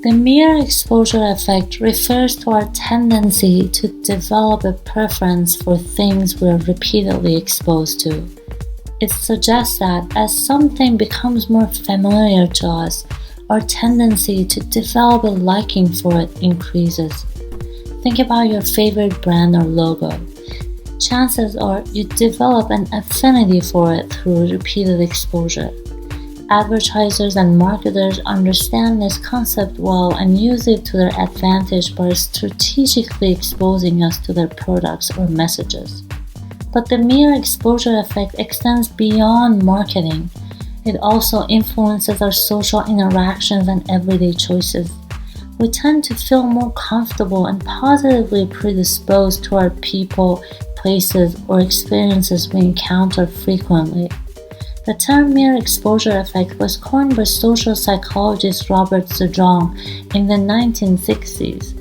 The mere exposure effect refers to our tendency to develop a preference for things we are repeatedly exposed to. It suggests that as something becomes more familiar to us, our tendency to develop a liking for it increases. Think about your favorite brand or logo. Chances are you develop an affinity for it through repeated exposure. Advertisers and marketers understand this concept well and use it to their advantage by strategically exposing us to their products or messages. But the mere exposure effect extends beyond marketing. It also influences our social interactions and everyday choices. We tend to feel more comfortable and positively predisposed to our people, places, or experiences we encounter frequently. The term mere exposure effect was coined by social psychologist Robert Zojong in the 1960s.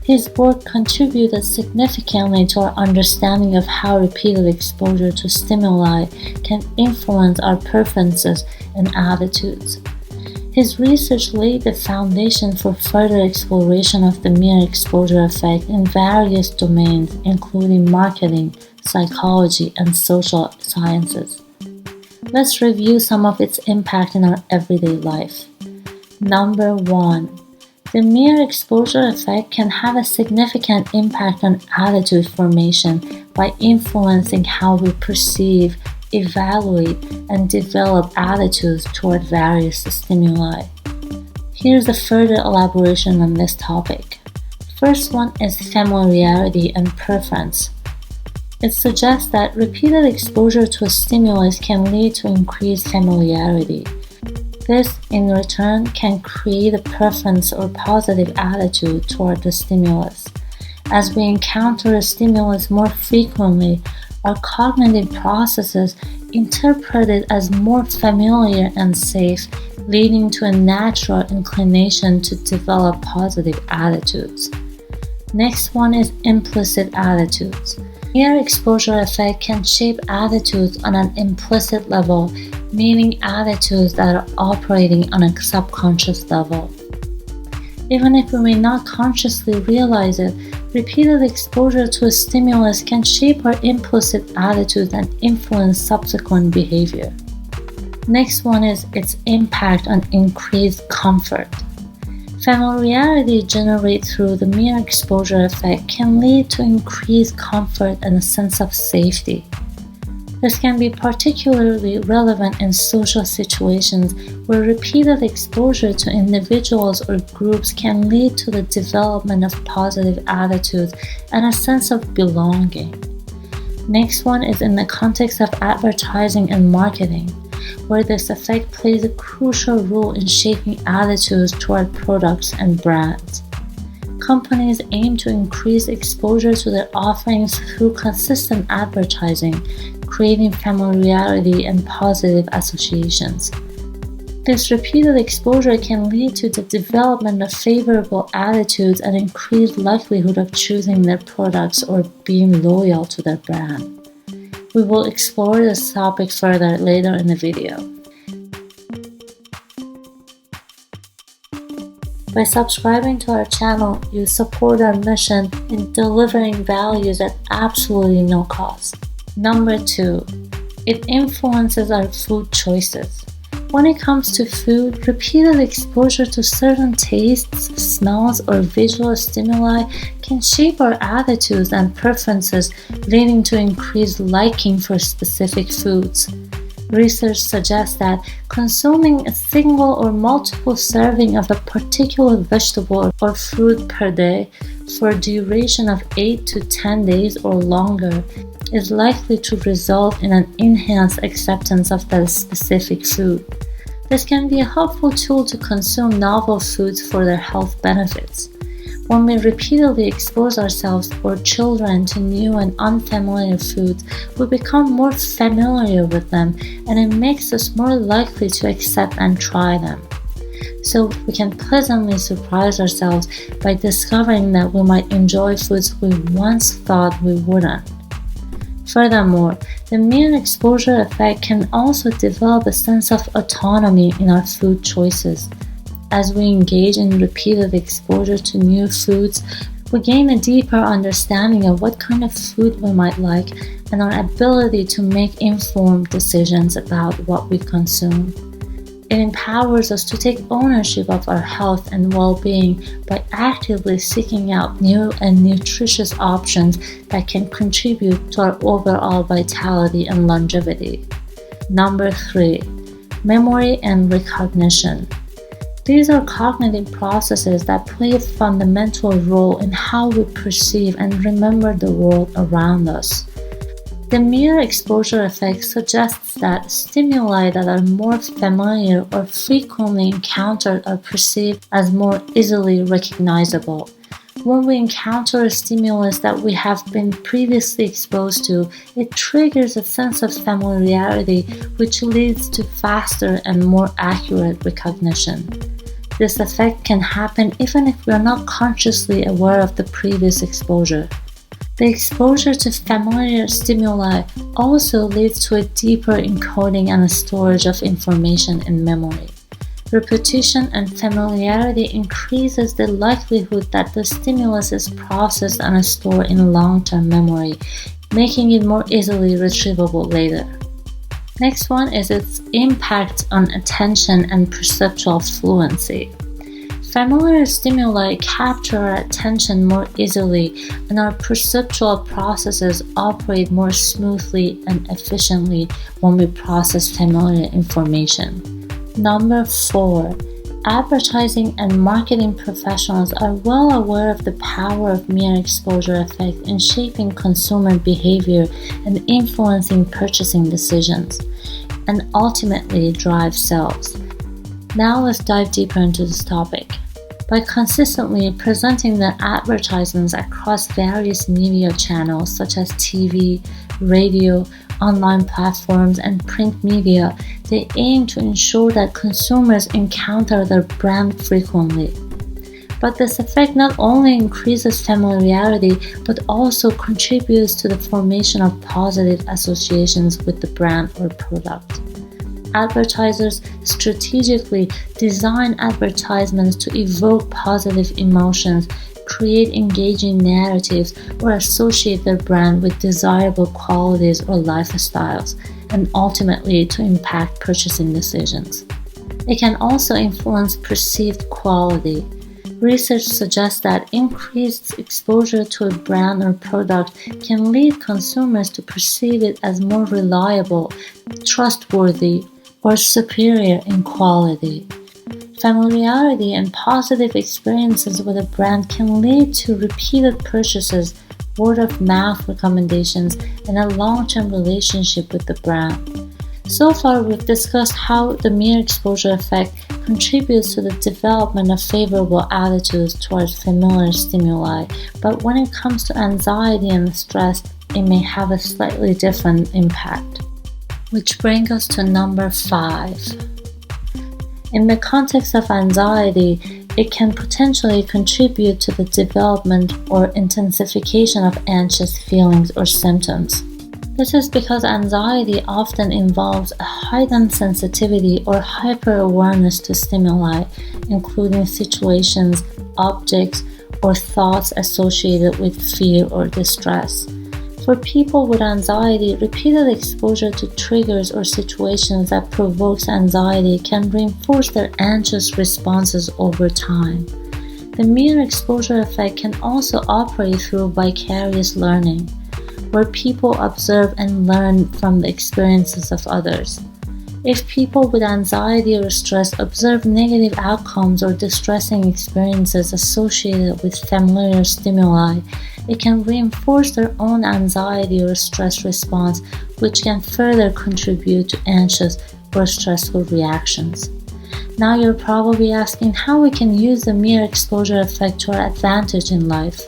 His work contributed significantly to our understanding of how repeated exposure to stimuli can influence our preferences and attitudes. His research laid the foundation for further exploration of the mere exposure effect in various domains, including marketing, psychology, and social sciences. Let's review some of its impact in our everyday life. Number 1. The mere exposure effect can have a significant impact on attitude formation by influencing how we perceive, evaluate, and develop attitudes toward various stimuli. Here's a further elaboration on this topic. First one is familiarity and preference. It suggests that repeated exposure to a stimulus can lead to increased familiarity. This, in return, can create a preference or positive attitude toward the stimulus. As we encounter a stimulus more frequently, our cognitive processes interpret it as more familiar and safe, leading to a natural inclination to develop positive attitudes. Next one is implicit attitudes. Mere exposure effect can shape attitudes on an implicit level, meaning attitudes that are operating on a subconscious level. Even if we may not consciously realize it, repeated exposure to a stimulus can shape our implicit attitudes and influence subsequent behavior. Next one is its impact on increased comfort. Familiarity generated through the mere exposure effect can lead to increased comfort and a sense of safety. This can be particularly relevant in social situations where repeated exposure to individuals or groups can lead to the development of positive attitudes and a sense of belonging. Next one is in the context of advertising and marketing, where this effect plays a crucial role in shaping attitudes toward products and brands. Companies aim to increase exposure to their offerings through consistent advertising, creating familiarity and positive associations. This repeated exposure can lead to the development of favorable attitudes and increased likelihood of choosing their products or being loyal to their brand. We will explore this topic further later in the video. By subscribing to our channel, you support our mission in delivering values at absolutely no cost. Number 2, it influences our food choices. When it comes to food, repeated exposure to certain tastes, smells, or visual stimuli can shape our attitudes and preferences, leading to increased liking for specific foods. Research suggests that consuming a single or multiple serving of a particular vegetable or fruit per day for a duration of 8 to 10 days or longer is likely to result in an enhanced acceptance of that specific food. This can be a helpful tool to consume novel foods for their health benefits. When we repeatedly expose ourselves or children to new and unfamiliar foods, we become more familiar with them, and it makes us more likely to accept and try them. So we can pleasantly surprise ourselves by discovering that we might enjoy foods we once thought we wouldn't. Furthermore, the mere exposure effect can also develop a sense of autonomy in our food choices. as we engage in repeated exposure to new foods, we gain a deeper understanding of what kind of food we might like and our ability to make informed decisions about what we consume. It empowers us to take ownership of our health and well-being by actively seeking out new and nutritious options that can contribute to our overall vitality and longevity. Number 3, memory and recognition. These are cognitive processes that play a fundamental role in how we perceive and remember the world around us. The mere exposure effect suggests that stimuli that are more familiar or frequently encountered are perceived as more easily recognizable. When we encounter a stimulus that we have been previously exposed to, it triggers a sense of familiarity, which leads to faster and more accurate recognition. This effect can happen even if we are not consciously aware of the previous exposure. The exposure to familiar stimuli also leads to a deeper encoding and storage of information in memory. Repetition and familiarity increases the likelihood that the stimulus is processed and stored in long-term memory, making it more easily retrievable later. Next one is its impact on attention and perceptual fluency. Familiar stimuli capture our attention more easily, and our perceptual processes operate more smoothly and efficiently when we process familiar information. Number 4, advertising and marketing professionals are well aware of the power of mere exposure effect in shaping consumer behavior and influencing purchasing decisions, and ultimately drive sales. Now let's dive deeper into this topic. By consistently presenting their advertisements across various media channels such as TV, radio, online platforms, and print media, they aim to ensure that consumers encounter their brand frequently. But this effect not only increases familiarity but also contributes to the formation of positive associations with the brand or product. Advertisers strategically design advertisements to evoke positive emotions, create engaging narratives, or associate their brand with desirable qualities or lifestyles, and ultimately to impact purchasing decisions. It can also influence perceived quality. Research suggests that increased exposure to a brand or product can lead consumers to perceive it as more reliable, trustworthy, or superior in quality. Familiarity and positive experiences with a brand can lead to repeated purchases, word-of-mouth recommendations, and a long-term relationship with the brand. So far, we've discussed how the mere exposure effect contributes to the development of favorable attitudes towards familiar stimuli, but when it comes to anxiety and stress, it may have a slightly different impact. Which brings us to number 5. In the context of anxiety, it can potentially contribute to the development or intensification of anxious feelings or symptoms. This is because anxiety often involves a heightened sensitivity or hyper-awareness to stimuli, including situations, objects, or thoughts associated with fear or distress. For people with anxiety, repeated exposure to triggers or situations that provokes anxiety can reinforce their anxious responses over time. The mere exposure effect can also operate through vicarious learning, where people observe and learn from the experiences of others. If people with anxiety or stress observe negative outcomes or distressing experiences associated with familiar stimuli, it can reinforce their own anxiety or stress response, which can further contribute to anxious or stressful reactions. Now you're probably asking how we can use the mere exposure effect to our advantage in life.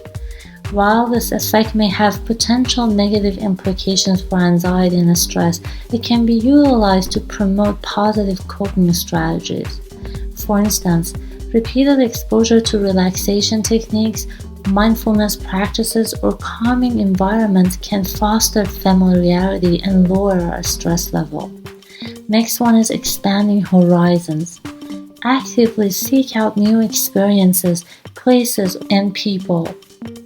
While this effect may have potential negative implications for anxiety and stress, it can be utilized to promote positive coping strategies. For instance, repeated exposure to relaxation techniques, mindfulness practices, or calming environments can foster familiarity and lower our stress level. Next one is expanding horizons. actively seek out new experiences, places, and people.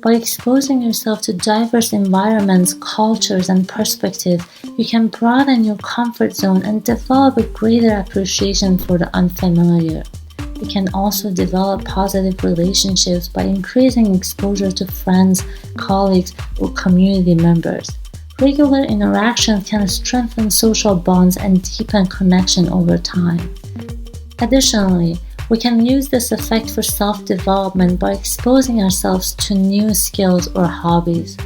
By exposing yourself to diverse environments, cultures, and perspectives, you can broaden your comfort zone and develop a greater appreciation for the unfamiliar. You can also develop positive relationships by increasing exposure to friends, colleagues, or community members. Regular interaction can strengthen social bonds and deepen connection over time. Additionally, we can use this effect for self-development by exposing ourselves to new skills or hobbies.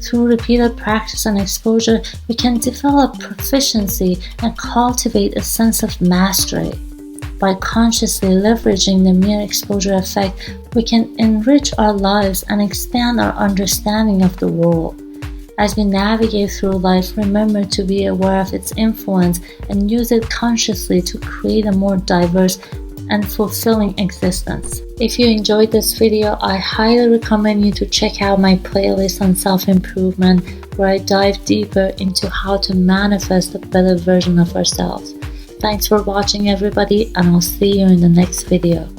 Through repeated practice and exposure, we can develop proficiency and cultivate a sense of mastery. By consciously leveraging the mere exposure effect, we can enrich our lives and expand our understanding of the world. As we navigate through life, remember to be aware of its influence and use it consciously to create a more diverse and fulfilling existence. If you enjoyed this video, I highly recommend you to check out my playlist on self-improvement, where I dive deeper into how to manifest a better version of ourselves. Thanks for watching, everybody, and I'll see you in the next video.